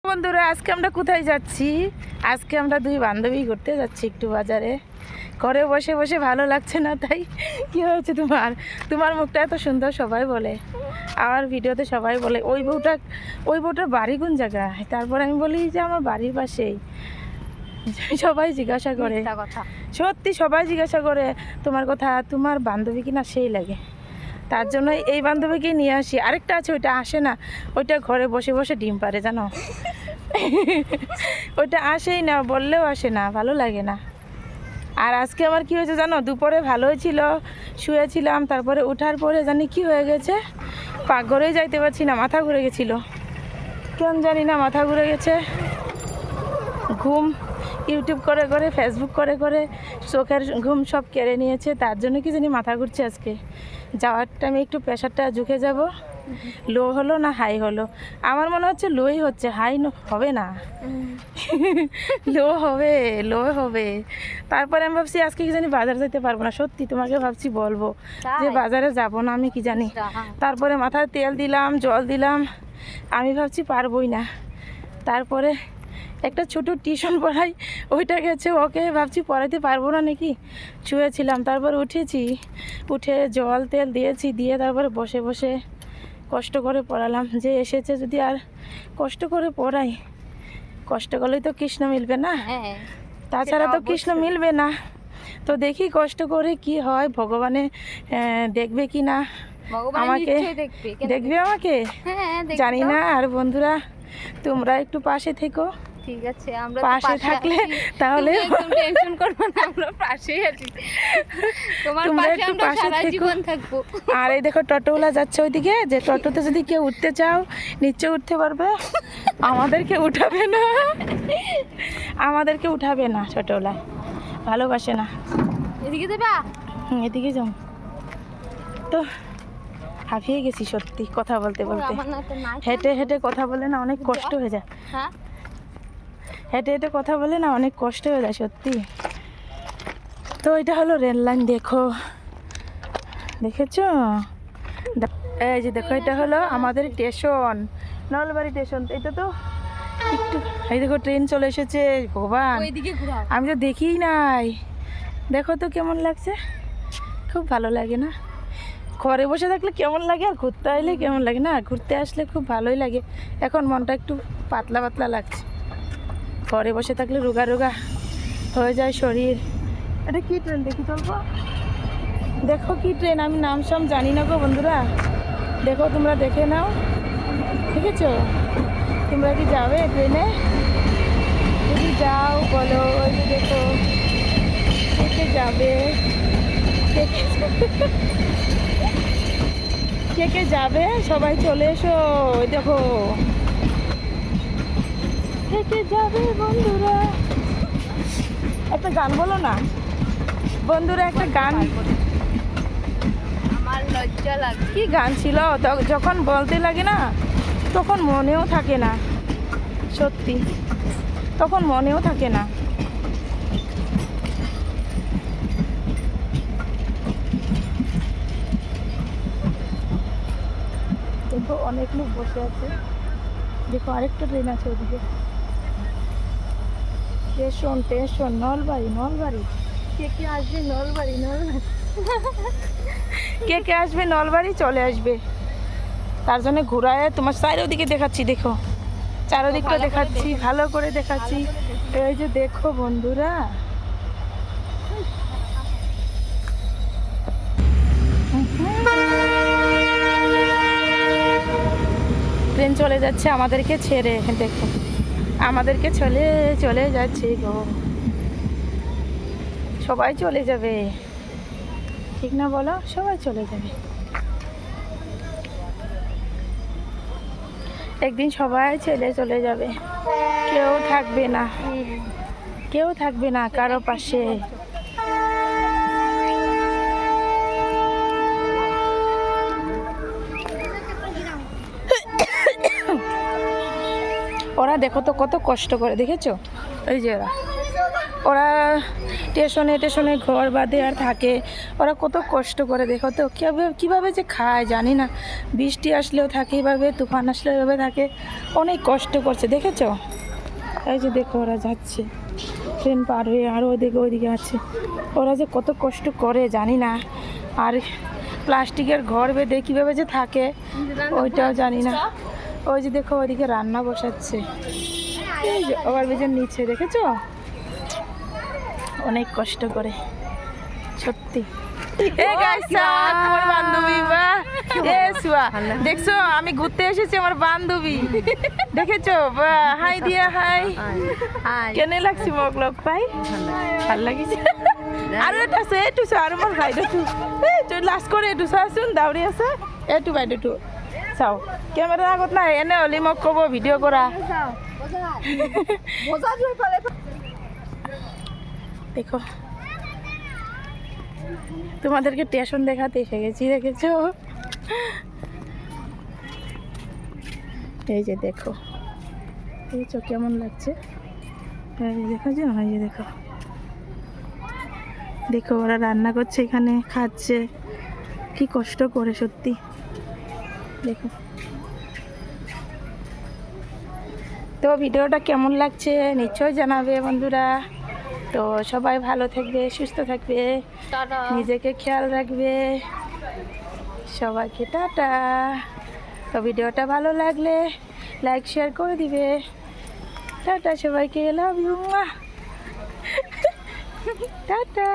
বন্ধুরা, আজকে আমরা কোথায় যাচ্ছি? আজকে আমরা দুই বান্ধবী ঘুরতে যাচ্ছি একটু বাজারে। ঘরে বসে বসে ভালো লাগছে না, তাই কি হয়েছে তোমার মুখটা এত সুন্দর সবাই বলে, আমার ভিডিওতে সবাই বলে ওই বউটার বাড়ি কোন জায়গায়। তারপর আমি বলি যে আমার বাড়ির পাশেই। সবাই জিজ্ঞাসা করে, সত্যি সবাই জিজ্ঞাসা করে তোমার কথা, তোমার বান্ধবী কিনা সেই লাগে। তার জন্য এই বান্ধবীকে নিয়ে আসি। আরেকটা আছে, ওইটা আসে না, ওইটা ঘরে বসে বসে ডিম পারে জানো। ওইটা আসেই না, বললেও আসে না, ভালো লাগে না। আর আজকে আমার কি হয়েছে জানো, দুপুরে ভালোই ছিল, শুয়েছিলাম, তারপরে ওঠার পরে জানি কি হয়ে গেছে, পাকঘরেই যাইতে পারছি না, মাথা ঘুরে গেছিলো, কেন জানি না মাথা ঘুরে গেছে। ঘুম ইউটিউব করে করে, ফেসবুক করে করে চোখের ঘুম সব কেড়ে নিয়েছে। তার জন্য কি জানি মাথা ঘুরছে। আজকে যাওয়ার টাইমে একটু প্রেশারটা ঝুঁকে যাব, লো হলো না হাই হলো। আমার মনে হচ্ছে লোই হচ্ছে, হাই হবে না, লো হবে। তারপরে আমি ভাবছি আজকে কি জানি বাজার যেতে পারবো না। সত্যি তোমাকে ভাবছি বলবো যে বাজারে যাব না, আমি কি জানি। তারপরে মাথায় তেল দিলাম, জল দিলাম, আমি ভাবছি পারবোই না। তারপরে একটা ছোটো টিউশন পড়াই, ওইটা গেছে, ওকে ভাবছি পড়াইতে পারবো না নাকি, শুয়েছিলাম। তারপর উঠেছি, উঠে জল তেল দিয়েছি, দিয়ে তারপরে বসে বসে কষ্ট করে পড়ালাম। যে এসেছে যদি আর কষ্ট করে পড়াই, কষ্ট করলেই তো কৃষ্ণ মিলবে না, তাছাড়া তো কৃষ্ণ মিলবে না। তো দেখি কষ্ট করে কি হয়, ভগবানে দেখবে কি না আমাকে, দেখবে আমাকে জানি না। আর বন্ধুরা তোমরা একটু পাশে থেকো, ঠিক আছে? আমরা পাশে থাকলে তাহলে টেনশন করব না, আমরা পাশেই আছি, তোমার পাশে আমরা সারা জীবন থাকবো। আর এই দেখো টোটোওয়ালা যাচ্ছে ওইদিকে, যে টোটোতে যদি কেউ উঠতে চাও নিচে উঠতে পারবে, আমাদেরকে উঠাবে না, টোটোওয়ালা ভালোবাসে না। এদিকে দেবা? এদিকে যাও। তো হাঁপিয়ে গেছি সত্যি কথা বলতে বলতে, হেঁটে হেঁটে কথা বলে না অনেক কষ্ট হয়ে যায়। হ্যাঁ, হেঁটে হেঁটে কথা বলে না অনেক কষ্ট হয়ে যায় সত্যি। তো এটা হলো রেল লাইন, দেখেছো? এই যে দেখো, এটা হলো আমাদের স্টেশন, নলবাড়ি স্টেশন। এটা তো একটু, এই দেখো ট্রেন চলে এসেছে। ভগবান, আমি তো দেখিই নাই। দেখো তো কেমন লাগছে, খুব ভালো লাগে না? ঘরে বসে থাকলে কেমন লাগে, আর ঘুরতে আসলে কেমন লাগে না? ঘুরতে আসলে খুব ভালোই লাগে। এখন মনটা একটু পাতলা পাতলা লাগছে, ঘরে বসে থাকলে রোগা রোগা হয়ে যায় শরীর। এটা কি ট্রেন দেখি চলবো, দেখো কি ট্রেন, আমি নাম সাম জানি না গো বন্ধুরা। দেখো তোমরা দেখে নাও, দেখেছো? তোমরা কি যাবে ট্রেনে? যদি যাও বলো, ওই যে দেখো কে কে যাবে, কে কে যাবে সবাই চলে এসো। ওই দেখো কে কে যাবে বন্ধুরা। একটা গান বলো না বন্ধুরা, একটা গান। আমার লজ্জা লাগে। কি গান ছিল, যখন বলতে লাগে না তখন মনেও থাকে না, সত্যি তখন মনেও থাকে না। দেখো অনেক লোক বসে আছে, দেখো আরেকটা ট্রেন আছে ওদিকে। স্টেশন নলবাড়ি। কে কে আসবে নলবাড়ি, কে কে আসবে নলবাড়ি চলে আসবে। তার জন্য ঘুরায় তোমার চারিদিকে দেখাচ্ছি, দেখো চারিদিকটা দেখাচ্ছি, ভালো করে দেখাচ্ছি। এই যে দেখো বন্ধুরা, ট্রেন চলে যাচ্ছে আমাদেরকে ছেড়ে, দেখো আমাদেরকে চলে যাচ্ছে গো, সবাই চলে যাবে, ঠিক না বলো? সবাই চলে যাবে একদিন, সবাই চলে যাবে, কেউ থাকবে না কারো পাশে। ওরা দেখো তো কত কষ্ট করে, দেখেছো? ওই যে ওরা ওরা স্টেশনে স্টেশনে ঘর বাঁধে আর থাকে, ওরা কত কষ্ট করে দেখো তো, কীভাবে যে খায় জানি না। বৃষ্টি আসলেও থাকে এভাবে, তুফান আসলেও এভাবে থাকে, অনেক কষ্ট করছে দেখেছো। এই যে দেখো ওরা যাচ্ছে ট্রেন পার হয়ে, আরও ওইদিকে আছে, ওরা যে কত কষ্ট করে জানি না। আর প্লাস্টিকের ঘর বেঁধে কীভাবে যে থাকে ওইটাও জানি না। ওই যে দেখো ওইদিকে রান্না বসাচ্ছে, এই যে ওভারব্রিজের নিচে দেখেছো, অনেক কষ্ট করে সত্যি। তোমার বান্ধবী, বাহ এ সুয়া, দেখছো আমি ঘুরতে এসেছি, আমার বান্ধবী দেখেছো, বাহ হাই দিয়া হাই। কেনে লাগছে মোক লগ পাই, ভাল লাগিছে। আৰু এটা আছে, এইটো চোৱা, আৰু মোৰ বাইদেউটো, এইটো লাষ্ট কৰি এইটো চোৱাচোন, দাউৰি আছে, এইটো বাইদেউটো চাওঁ, কেমেৰাৰ আগত নাই, এনে হ'লে মোক ক'ব ভিডিঅ' কৰা। দেখো তোমাদেরকে স্টেশন দেখাতে এসে গেছি, দেখেছো। এই যে দেখো, দেখেছো কেমন লাগছে, এই যে দেখেছো, এই যে দেখো, দেখো ওরা রান্না করছে এখানে, খাচ্ছে, কি কষ্ট করে সত্যি দেখো। তো ভিডিওটা কেমন লাগছে নিশ্চয়ই জানাবে বন্ধুরা। তো সবাই ভালো থাকবে, সুস্থ থাকবে, নিজেকে খেয়াল রাখবে, সবাইকে টাটা। তো ভিডিওটা ভালো লাগলে লাইক শেয়ার করে দিবে। টাটা সবাইকে, লাভ ইউ, টাটা।